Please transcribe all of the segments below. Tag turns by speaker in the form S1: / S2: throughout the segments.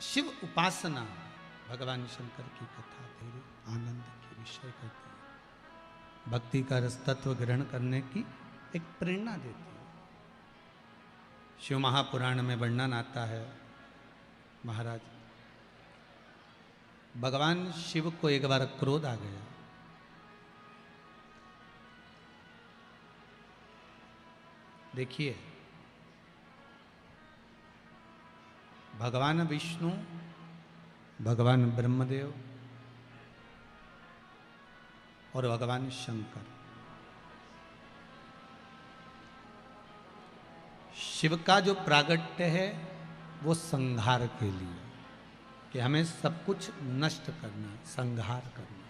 S1: शिव उपासना भगवान शंकर की कथा तेरे आनंद के विषय करती है, भक्ति का रस तत्व ग्रहण करने की एक प्रेरणा देती है। शिव महापुराण में वर्णन आता है, महाराज भगवान शिव को एक बार क्रोध आ गया। देखिए, भगवान विष्णु, भगवान ब्रह्मदेव और भगवान शंकर, शिव का जो प्रागट्य है वो संहार के लिए, कि हमें सब कुछ नष्ट करना, संहार करना।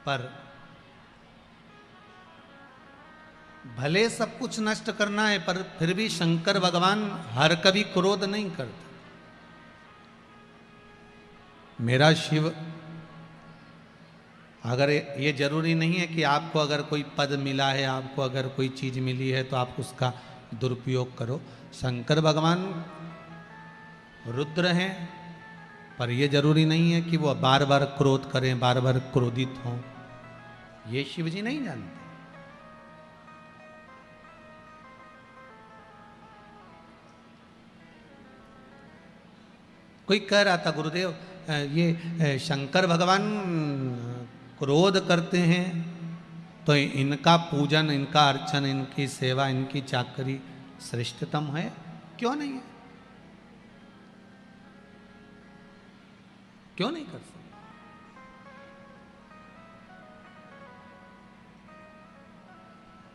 S1: पर भले सब कुछ नष्ट करना है, पर फिर भी शंकर भगवान हर कभी क्रोध नहीं करते। मेरा शिव, अगर ये जरूरी नहीं है कि आपको अगर कोई पद मिला है, आपको अगर कोई चीज मिली है तो आप उसका दुरुपयोग करो। शंकर भगवान रुद्र हैं, पर यह जरूरी नहीं है कि वो बार बार क्रोध करें, बार बार क्रोधित हों। ये शिव जी नहीं जानते। कोई कह रहा था, गुरुदेव ये शंकर भगवान क्रोध करते हैं तो इनका पूजन, इनका अर्चन, इनकी सेवा, इनकी चाकरी श्रेष्ठतम है। क्यों नहीं है? क्यों नहीं कर सकते?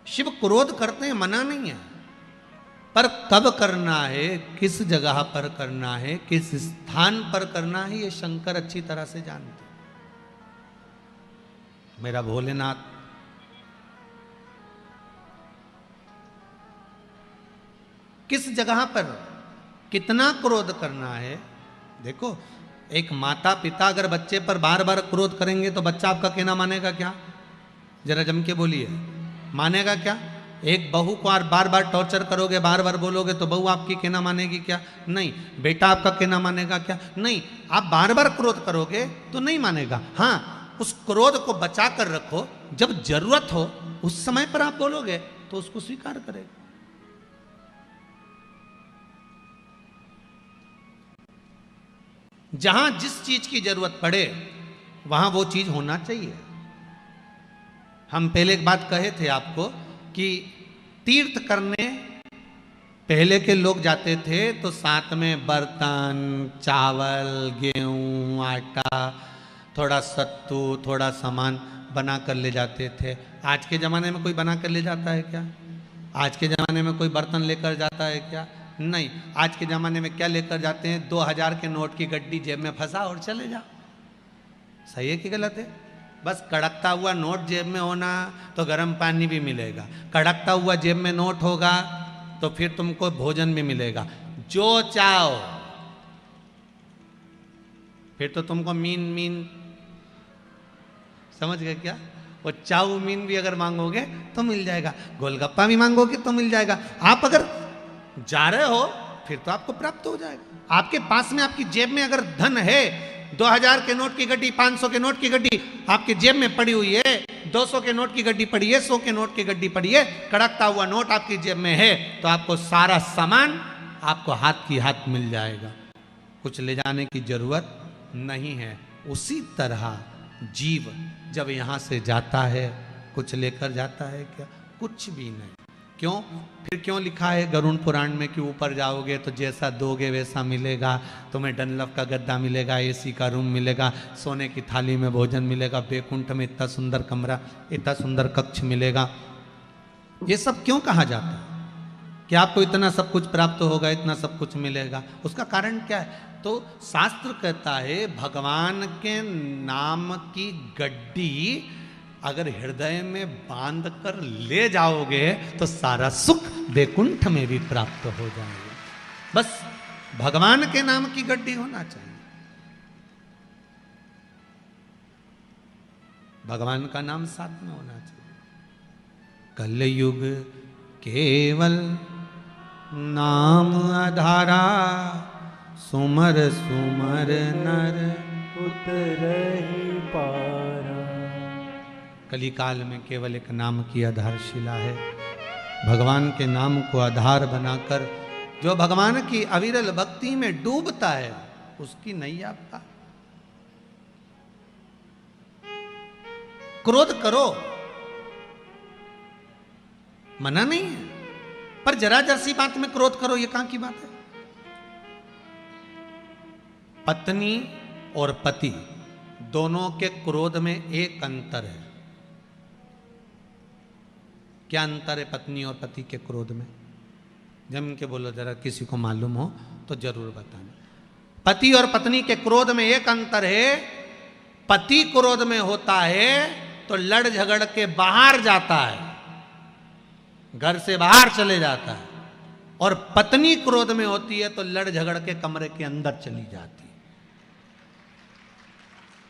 S1: शिव क्रोध करते हैं, मना नहीं है, पर कब करना है, किस जगह पर करना है, किस स्थान पर करना है, ये शंकर अच्छी तरह से जानते। मेरा भोलेनाथ किस जगह पर कितना क्रोध करना है। देखो, एक माता पिता अगर बच्चे पर बार बार क्रोध करेंगे तो बच्चा आपका कहना मानेगा क्या? जरा जम के बोलिए, मानेगा क्या? एक बहू को बार बार टॉर्चर करोगे, बार बार बोलोगे तो बहू आपकी कहना मानेगी क्या? नहीं। बेटा आपका कहना मानेगा क्या? नहीं। आप बार बार क्रोध करोगे तो नहीं मानेगा। हाँ, उस क्रोध को बचा कर रखो, जब जरूरत हो उस समय पर आप बोलोगे तो उसको स्वीकार करेगा। जहां जिस चीज की जरूरत पड़े वहां वो चीज होना चाहिए। हम पहले एक बात कहे थे आपको कि तीर्थ करने पहले के लोग जाते थे तो साथ में बर्तन, चावल, गेहूं, आटा, थोड़ा सत्तू, थोड़ा सामान बना कर ले जाते थे। आज के ज़माने में कोई बना कर ले जाता है क्या? आज के ज़माने में कोई बर्तन लेकर जाता है क्या? नहीं। आज के ज़माने में क्या लेकर जाते हैं? 2000 के नोट की गड्डी जेब में फंसा और चले जाओ। सही है कि गलत है? बस कड़कता हुआ नोट जेब में होना तो गर्म पानी भी मिलेगा, कड़कता हुआ जेब में नोट होगा तो फिर तुमको भोजन भी मिलेगा, जो चाहो। फिर तो तुमको मीन मीन, समझ गए क्या? वो चाउमीन भी अगर मांगोगे तो मिल जाएगा, गोलगप्पा भी मांगोगे तो मिल जाएगा। आप अगर जा रहे हो फिर तो आपको प्राप्त हो जाएगा। आपके पास में, आपकी जेब में अगर धन है, 2000 के नोट की गड्डी, 500 के नोट की गड्डी आपके जेब में पड़ी हुई है, 200 के नोट की गड्डी पड़ी है, 100 के नोट की गड्डी पड़ी है, कड़कता हुआ नोट आपकी जेब में है, तो आपको सारा सामान आपको हाथ की हाथ मिल जाएगा, कुछ ले जाने की जरूरत नहीं है। उसी तरह जीव जब यहां से जाता है, कुछ लेकर जाता है क्या? कुछ भी नहीं। क्यों? फिर क्यों लिखा है गरुड़ पुराण में कि ऊपर जाओगे तो जैसा दोगे वैसा मिलेगा, तुम्हें डनलप का गद्दा मिलेगा, एसी का रूम मिलेगा, सोने की थाली में भोजन मिलेगा, बैकुंठ में इतना सुंदर कमरा, इतना सुंदर कक्ष मिलेगा। ये सब क्यों कहा जाता है कि आपको इतना सब कुछ प्राप्त होगा, इतना सब कुछ मिलेगा? उसका कारण क्या है? तो शास्त्र कहता है भगवान के नाम की गड्डी अगर हृदय में बांध कर ले जाओगे तो सारा सुख वैकुंठ में भी प्राप्त हो जाएगा। बस भगवान के नाम की गड्डी होना चाहिए। भगवान का नाम साथ में होना चाहिए। कलयुग केवल नाम आधारा सुमर सुमर नर
S2: उतरहि पारा।
S1: कली काल में केवल एक नाम की आधारशिला है। भगवान के नाम को आधार बनाकर जो भगवान की अविरल भक्ति में डूबता है उसकी नैया पार। क्रोध करो, मना नहीं है, पर जरा जर्सी बात में क्रोध करो, ये कहां की बात है? पत्नी और पति दोनों के क्रोध में एक अंतर है। क्या अंतर है पत्नी और पति के क्रोध में? जम के बोलो, जरा किसी को मालूम हो तो जरूर बताना। पति और पत्नी के क्रोध में एक अंतर है। पति क्रोध में होता है तो लड़ झगड़ के बाहर जाता है, घर से बाहर चले जाता है, और पत्नी क्रोध में होती है तो लड़ झगड़ के कमरे के अंदर चली जाती है।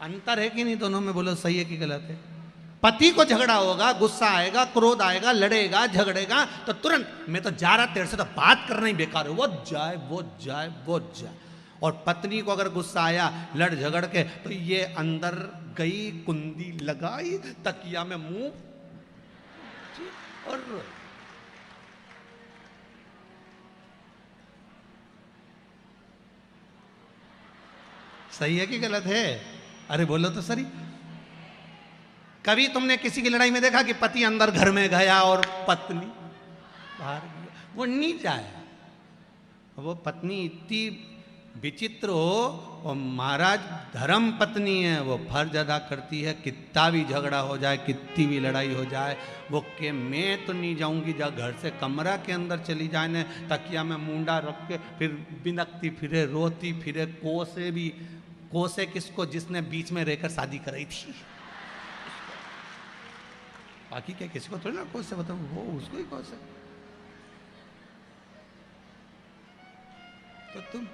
S1: अंतर है कि नहीं दोनों में? बोलो सही है कि गलत है? पति को झगड़ा होगा, गुस्सा आएगा, क्रोध आएगा, लड़ेगा, झगड़ेगा तो तुरंत मैं तो जा रहा, तेरे से तो बात करना ही बेकार है, वो जाए वो जाए वो जाए। और पत्नी को अगर गुस्सा आया लड़ झगड़ के तो ये अंदर गई, कुंडी लगाई, तकिया में मुंह और सही है कि गलत है? अरे बोलो तो सही। कभी तुमने किसी की लड़ाई में देखा कि पति अंदर घर में गया और पत्नी बाहर गया? वो नहीं जाया। वो पत्नी इतनी विचित्र हो, और महाराज धर्म पत्नी है, वो फर्ज अदा करती है। कितना भी झगड़ा हो जाए, कितनी भी लड़ाई हो जाए, वो के मैं तो नहीं जाऊंगी, जा घर से कमरा के अंदर चली जाए ने, तकिया में मुंडा रख के फिर बिनकती फिरे, रोती फिरे, कोसे किसको? जिसने बीच में रहकर शादी कराई थी। बाकी क्या किसी को थोड़ी ना कोसे, बताओ वो उसको ही कोसे। तो तुम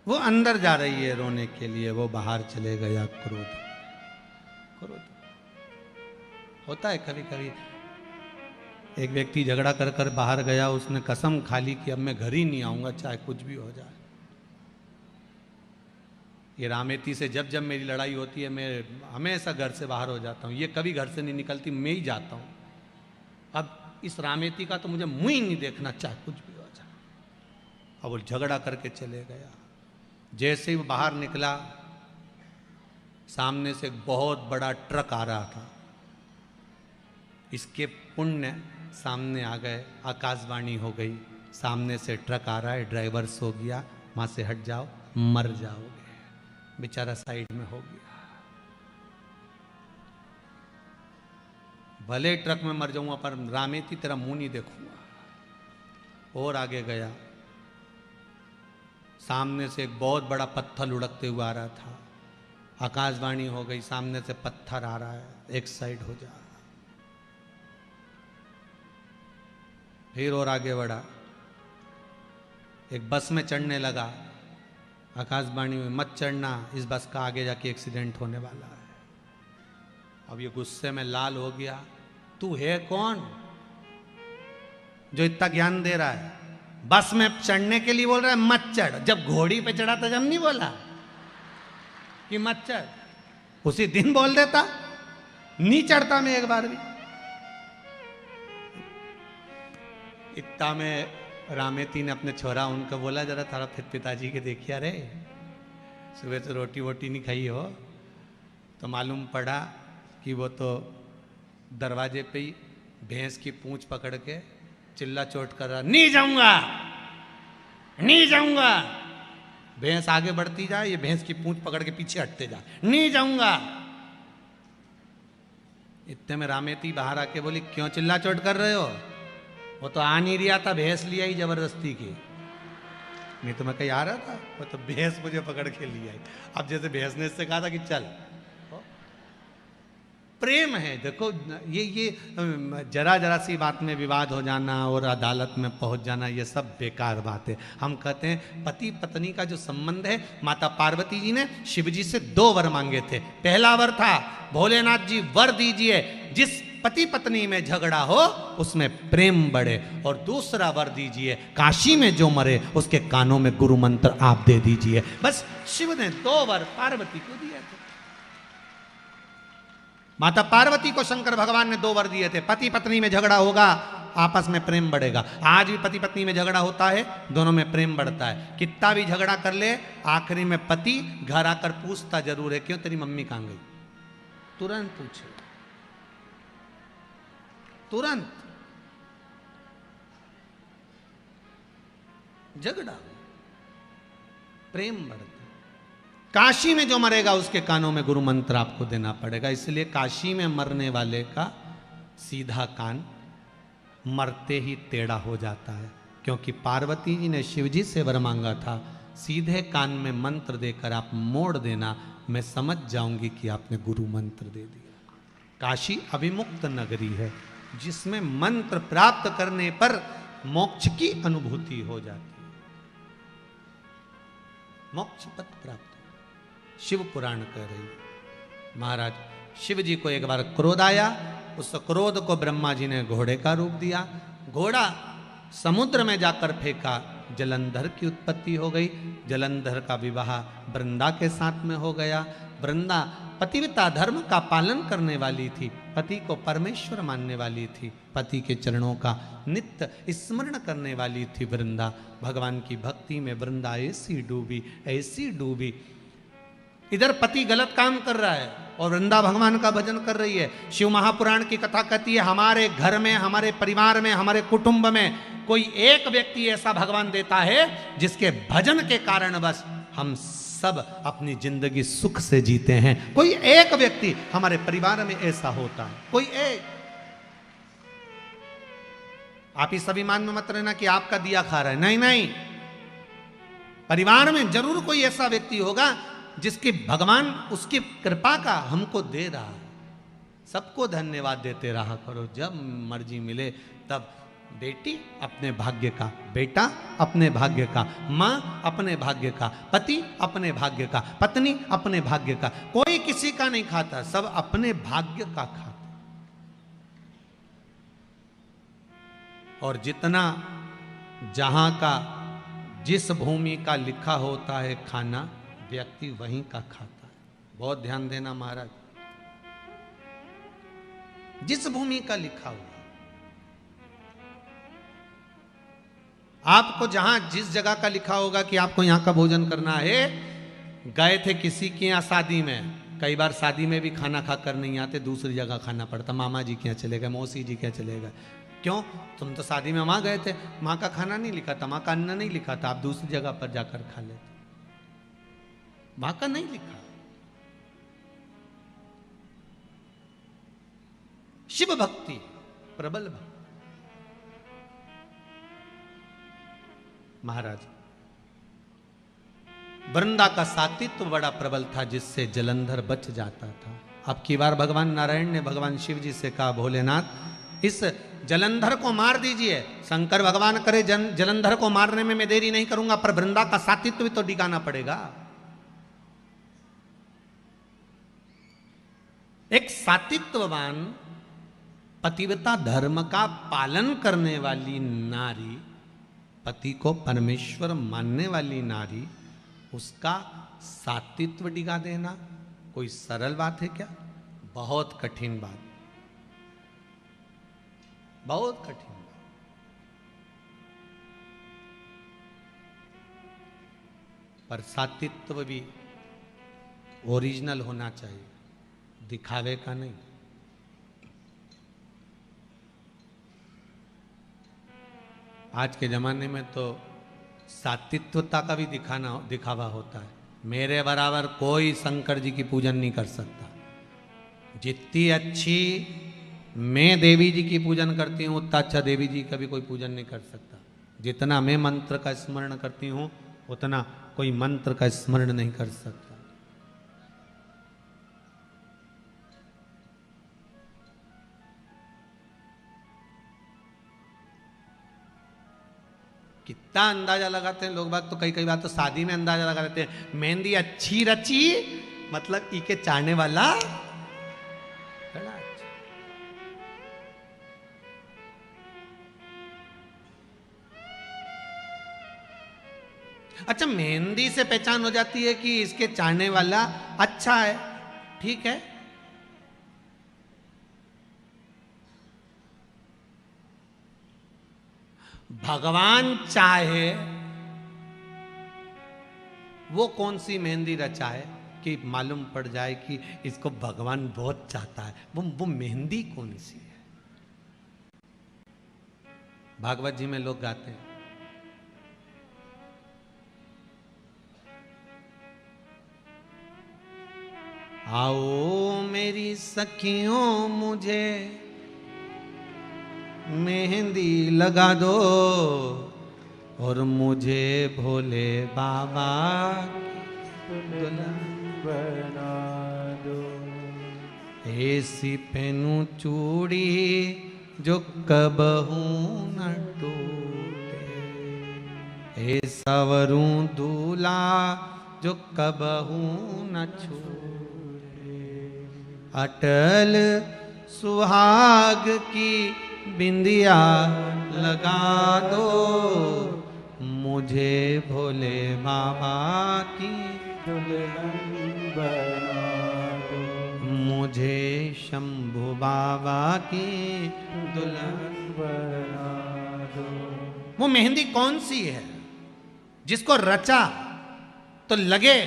S1: वो अंदर जा रही है रोने के लिए, वो बाहर चले गया। क्रोध क्रोध होता है कभी कभी। एक व्यक्ति झगड़ा कर कर बाहर गया, उसने कसम खा ली कि अब मैं घर ही नहीं आऊंगा चाहे कुछ भी हो जाए। ये रामेती से जब जब मेरी लड़ाई होती है मैं हमेशा घर से बाहर हो जाता हूँ। ये कभी घर से नहीं निकलती, मैं ही जाता हूँ। अब इस रामेती का तो मुझे मुंह ही नहीं देखना, चाहे कुछ भी हो जाए। अब वो झगड़ा करके चले गया। जैसे ही वो बाहर निकला, सामने से एक बहुत बड़ा ट्रक आ रहा था। इसके पुण्य सामने आ गए, आकाशवाणी हो गई, सामने से ट्रक आ रहा है, ड्राइवर सो गया, वहां से हट जाओ मर जाओगे। बेचारा साइड में हो गया। भले ट्रक में मर जाऊंगा पर रामेती तेरा मुंह नहीं देखूंगा। और आगे गया, सामने से एक बहुत बड़ा पत्थर लुढ़कते हुए आ रहा था। आकाशवाणी हो गई, सामने से पत्थर आ रहा है, एक साइड हो जा। फिर और आगे बढ़ा, एक बस में चढ़ने लगा। आकाशवाणी में मत चढ़ना, इस बस का आगे जाके एक्सीडेंट होने वाला है। अब ये गुस्से में लाल हो गया। तू है कौन जो इतना ज्ञान दे रहा है? बस में चढ़ने के लिए बोल रहा है मत चढ़। जब घोड़ी पे चढ़ा था जब नहीं बोला कि मत चढ़? उसी दिन बोल देता, नहीं चढ़ता मैं एक बार भी। इतना में रामेती ने अपने छोरा उनको बोला, जरा थारा फिर पिताजी के देखिए, रे सुबह से रोटी वोटी नहीं खाई हो। तो मालूम पड़ा कि वो तो दरवाजे पे ही भैंस की पूंछ पकड़ के चिल्ला चोट कर रहा, नहीं जाऊंगा नहीं जाऊंगा। भैंस आगे बढ़ती जाए, ये भैंस की पूंछ पकड़ के पीछे हटते जा, नहीं जाऊंगा। इतने में रामेती बाहर आके बोली, क्यों चिल्ला चोट कर रहे हो? वो तो आ नहीं रहा था, भैंस लिया ही जबरदस्ती की। नहीं तो मैं कहीं आ रहा था, वो तो भैंस मुझे पकड़ के लिया। अब जैसे भैंस ने इससे कहा था कि चल, प्रेम है। देखो ये जरा जरा सी बात में विवाद हो जाना और अदालत में पहुंच जाना, ये सब बेकार बात है। हम कहते हैं पति पत्नी का जो संबंध है, माता पार्वती जी ने शिव जी से 2 वर मांगे थे। पहला वर था, भोलेनाथ जी वर दीजिए जिस पति पत्नी में झगड़ा हो उसमें प्रेम बढ़े, और दूसरा वर दीजिए काशी में जो मरे उसके कानों में गुरु मंत्र आप दे दीजिए। बस शिव ने 2 वर पार्वती को दिए थे। माता पार्वती को शंकर भगवान ने 2 वर दिए थे, पति पत्नी में झगड़ा होगा आपस में प्रेम बढ़ेगा। आज भी पति पत्नी में झगड़ा होता है, दोनों में प्रेम बढ़ता है। कितना भी झगड़ा कर ले, आखिरी में पति घर आकर पूछता जरूर है, क्यों तेरी मम्मी कहां गई? तुरंत पूछे, तुरंत। झगड़ा, प्रेम बढ़ता। काशी में जो मरेगा उसके कानों में गुरु मंत्र आपको देना पड़ेगा। इसलिए काशी में मरने वाले का सीधा कान मरते ही टेढ़ा हो जाता है, क्योंकि पार्वती जी ने शिव जी से वर मांगा था, सीधे कान में मंत्र देकर आप मोड़ देना, मैं समझ जाऊंगी कि आपने गुरु मंत्र दे दिया। काशी अविमुक्त नगरी है, जिसमें मंत्र प्राप्त करने पर मोक्ष की अनुभूति हो जाती है, मोक्ष पद प्राप्त। शिव पुराण कह रही है। महाराज शिव जी को एक बार क्रोध आया, उस क्रोध को ब्रह्मा जी ने घोड़े का रूप दिया। घोड़ा समुद्र में जाकर फेंका, जलंधर की उत्पत्ति हो गई। जलंधर का विवाह वृंदा के साथ में हो गया। वृंदा पतिव्रता धर्म का पालन करने वाली थी, पति को परमेश्वर मानने वाली थी, पति के चरणों का नित्य स्मरण करने वाली थी वृंदा। भगवान की भक्ति में वृंदा ऐसी डूबी, ऐसी डूबी। इधर पति गलत काम कर रहा है और वृंदा भगवान का भजन कर रही है। शिव महापुराण की कथा कहती है, हमारे घर में, हमारे परिवार में, हमारे कुटुंब में कोई एक व्यक्ति ऐसा भगवान देता है जिसके भजन के कारण बस हम सब अपनी जिंदगी सुख से जीते हैं। कोई एक व्यक्ति हमारे परिवार में ऐसा होता है, कोई एक। आप इस अभिमान में मत रहना कि आपका दिया खा रहा है, नहीं नहीं, परिवार में जरूर कोई ऐसा व्यक्ति होगा जिसकी भगवान उसकी कृपा का हमको दे रहा है। सबको धन्यवाद देते रहा करो, जब मर्जी मिले तब। बेटी अपने भाग्य का, बेटा अपने भाग्य का, माँ अपने भाग्य का, पति अपने भाग्य का, पत्नी अपने भाग्य का। कोई किसी का नहीं खाता, सब अपने भाग्य का खाता। और जितना जहां का जिस भूमि का लिखा होता है खाना, व्यक्ति वहीं का खाता है। बहुत ध्यान देना महाराज, जिस भूमि का लिखा हुआ, आपको जहां जिस जगह का लिखा होगा कि आपको यहां का भोजन करना है। गए थे किसी के यहां शादी में, कई बार शादी में भी खाना खाकर नहीं आते, दूसरी जगह खाना पड़ता। मामा जी के यहाँ चले गए, मौसी जी के यहाँ चले गए। क्यों? तुम तो शादी में वहां गए थे, माँ का खाना नहीं लिखा था, माँ का अन्न नहीं लिखा था, आप दूसरी जगह पर जाकर खा लेते। मां का नहीं लिखा। शिव भक्ति प्रबल भक्ति। महाराज वृंदा का सातित्व बड़ा प्रबल था, जिससे जलंधर बच जाता था। अब की बार भगवान नारायण ने भगवान शिव जी से कहा, भोलेनाथ इस जलंधर को मार दीजिए। शंकर भगवान करे जलंधर को मारने में मैं देरी नहीं करूंगा, पर वृंदा का सातित्व भी तो डिगाना पड़ेगा। एक सातित्ववान पतिव्रता धर्म का पालन करने वाली नारी, पति को परमेश्वर मानने वाली नारी, उसका सातित्व डिगा देना कोई सरल बात है क्या? बहुत कठिन बात, बहुत कठिन बात। पर सातित्व भी ओरिजिनल होना चाहिए, दिखावे का नहीं। आज के जमाने में तो सातित्वता का भी दिखावा होता है। मेरे बराबर कोई शंकर जी की पूजन नहीं कर सकता। जितनी अच्छी मैं देवी जी की पूजन करती हूँ, उतना अच्छा देवी जी का भी कोई पूजन नहीं कर सकता। जितना मैं मंत्र का स्मरण करती हूँ, उतना कोई मंत्र का स्मरण नहीं कर सकता। कितना अंदाजा लगाते हैं लोग बाग, तो कई कई बार तो शादी में अंदाजा लगा लेते हैं, मेहंदी अच्छी रची मतलब ई के चाहने वाला बड़ा अच्छा। अच्छा, मेहंदी से पहचान हो जाती है कि इसके चाहने वाला अच्छा है, ठीक है। भगवान चाहे वो कौन सी मेहंदी रचाए कि मालूम पड़ जाए कि इसको भगवान बहुत चाहता है, वो मेहंदी कौन सी है। भागवत जी में लोग गाते हैं, आओ मेरी सखियों मुझे मेहंदी लगा दो और मुझे भोले बाबा
S2: दुल्हन बना दो।
S1: ऐसी पहनूं चूड़ी जो कबहू न टूटे, ऐसा वरूं दूल्हा जो कबहू न छूटे, अटल सुहाग की बिंदिया लगा दो मुझे भोले बाबा की
S2: दुल्हन बना दो।
S1: मुझे शंभु बाबा की दुल्हन
S2: बना दो।
S1: वो मेहंदी कौन सी है जिसको रचा तो लगे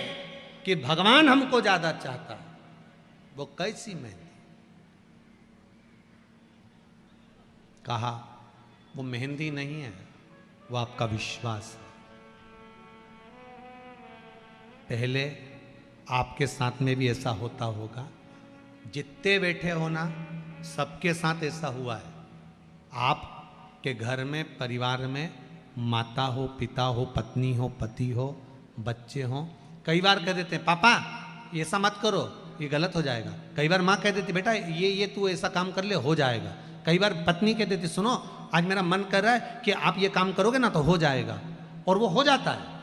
S1: कि भगवान हमको ज्यादा चाहता है, वो कैसी मेहंदी। कहा वो मेहंदी नहीं है, वो आपका विश्वास है। पहले आपके साथ में भी ऐसा होता होगा, जितने बैठे हो ना सबके साथ ऐसा हुआ है। आपके घर में परिवार में माता हो, पिता हो, पत्नी हो, पति हो, बच्चे हो, कई बार कह देते हैं पापा ये ऐसा मत करो, ये गलत हो जाएगा। कई बार माँ कह देती बेटा ये तू ऐसा काम कर ले, हो जाएगा। कई बार पत्नी कह देती सुनो आज मेरा मन कर रहा है कि आप ये काम करोगे ना तो हो जाएगा, और वो हो जाता है।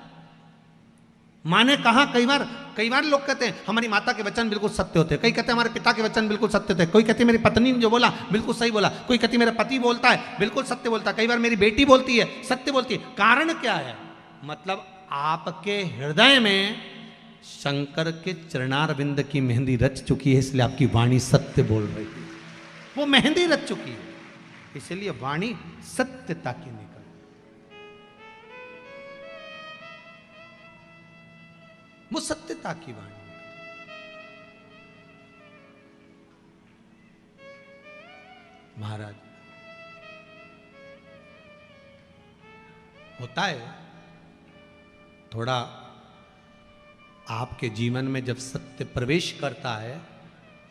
S1: माँ ने कहा, कई बार लोग कहते हैं हमारी माता के वचन बिल्कुल सत्य होते हैं, कई कहते हैं हमारे पिता के वचन बिल्कुल सत्य होते हैं, कोई कहते हैं मेरी पत्नी ने जो बोला बिल्कुल सही बोला, कोई कहती मेरा पति बोलता है बिल्कुल सत्य बोलता है, कई बार मेरी बेटी बोलती है सत्य बोलती है। कारण क्या है? मतलब आपके हृदय में शंकर के चरणारविंद की मेहंदी रच चुकी है, इसलिए आपकी वाणी सत्य बोल रही है। वो मेहंदी रच चुकी है, इसलिए वाणी सत्यता की निकल। वो सत्यता की वाणी। महाराज होता है थोड़ा आपके जीवन में जब सत्य प्रवेश करता है,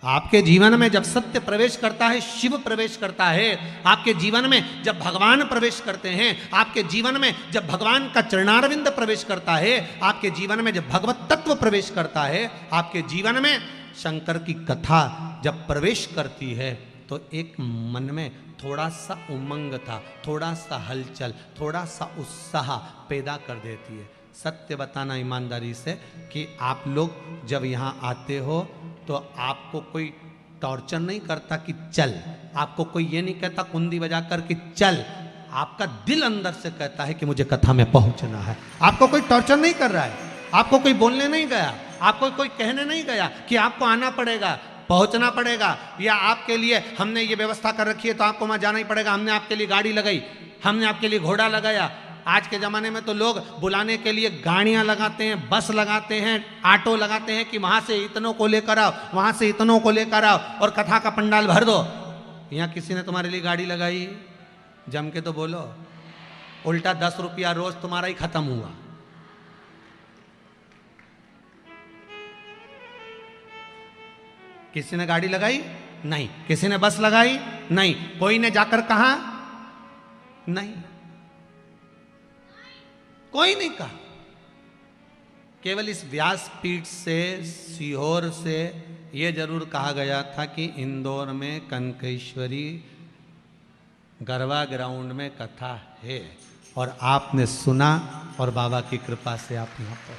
S1: आपके जीवन में जब सत्य प्रवेश करता है, शिव प्रवेश करता है, आपके जीवन में जब भगवान प्रवेश करते हैं, आपके जीवन में जब भगवान का चरणारविंद प्रवेश करता है, आपके जीवन में जब भगवत तत्व प्रवेश करता है, आपके जीवन में शंकर की कथा जब प्रवेश करती है, तो एक मन में थोड़ा सा उमंग था, थोड़ा सा हलचल, थोड़ा सा उत्साह पैदा कर देती है। सत्य बताना ईमानदारी से कि आप लोग जब यहाँ आते हो तो आपको कोई टॉर्चर नहीं करता कि चल, आपको कोई ये नहीं कहता कुंडी बजा कर कि चल, आपका दिल अंदर से कहता है कि मुझे कथा में पहुंचना है। आपको कोई टॉर्चर नहीं कर रहा है, आपको कोई बोलने नहीं गया, आपको कोई कहने नहीं गया कि आपको आना पड़ेगा, पहुंचना पड़ेगा, या आपके लिए हमने ये व्यवस्था कर रखी है तो आपको वहां जाना ही पड़ेगा, हमने आपके लिए गाड़ी लगाई, हमने आपके लिए घोड़ा लगाया। आज के ज़माने में तो लोग बुलाने के लिए गाड़ियां लगाते हैं, बस लगाते हैं, ऑटो लगाते हैं कि वहां से इतनों को लेकर आओ, वहां से इतनों को लेकर आओ और कथा का पंडाल भर दो। यहाँ किसी ने तुम्हारे लिए गाड़ी लगाई? जम के तो बोलो। उल्टा 10 रुपया रोज तुम्हारा ही खत्म हुआ। किसी ने गाड़ी लगाई? नहीं। किसी ने बस लगाई? नहीं। कोई ने जाकर कहा? नहीं, कोई नहीं कहा। केवल इस व्यासपीठ से, सीहोर से यह जरूर कहा गया था कि इंदौर में कनकेश्वरी गरबा ग्राउंड में कथा है, और आपने सुना और बाबा की कृपा से आप यहाँ पर।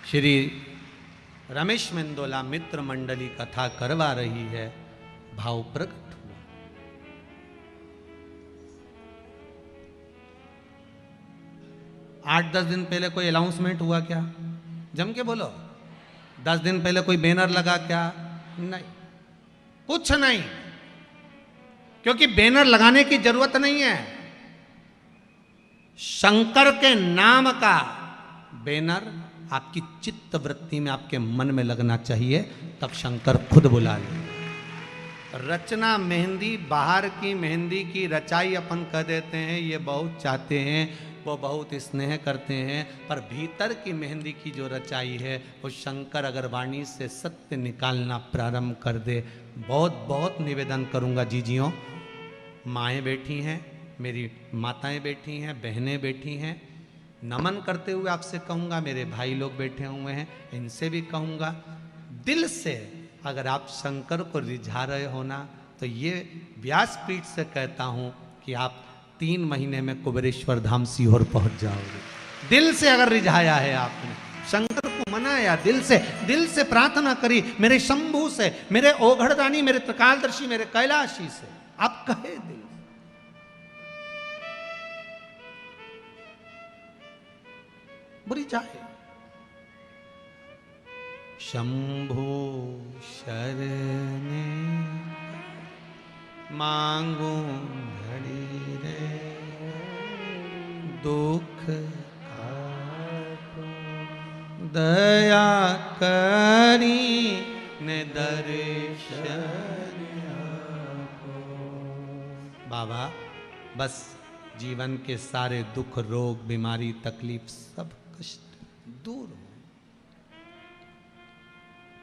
S1: श्री रमेश मेंदोला मित्र मंडली कथा करवा रही है, भाव प्रकट हुआ। 8-10 दिन पहले कोई अनाउंसमेंट हुआ क्या? जम के बोलो। 10 दिन पहले कोई बैनर लगा क्या? नहीं, कुछ नहीं, क्योंकि बैनर लगाने की जरूरत नहीं है। शंकर के नाम का बैनर आपकी चित्त वृत्ति में, आपके मन में लगना चाहिए, तब शंकर खुद बुला ले। रचना मेहंदी, बाहर की मेहंदी की रचाई अपन कह देते हैं, ये बहुत चाहते हैं, वो बहुत स्नेह करते हैं, पर भीतर की मेहंदी की जो रचाई है वो शंकर अगर वाणी से सत्य निकालना प्रारंभ कर दे। बहुत बहुत निवेदन करूंगा जीजियों, माएँ बैठी हैं, मेरी माताएं बैठी हैं, बहनें बैठी हैं, नमन करते हुए आपसे कहूँगा, मेरे भाई लोग बैठे हुए हैं, इनसे भी कहूँगा, दिल से अगर आप शंकर को रिझा रहे हो ना, तो ये व्यासपीठ से कहता हूँ कि आप 3 महीने में कुबेरेश्वर धाम सीहोर पहुँच जाओगे। दिल से अगर रिझाया है आपने, शंकर को मनाया, दिल से प्रार्थना करी, मेरे शंभू से, मेरे ओघड़दानी, मेरे त्रिकालदर्शी, मेरे कैलाशी से आप कहे दिल। बुरी चाहे शंभो शरणे मांगू घड़ी रे, दुख दया करी ने दर्शन। बाबा बस जीवन के सारे दुख, रोग, बीमारी, तकलीफ, सब कष्ट दूर हो।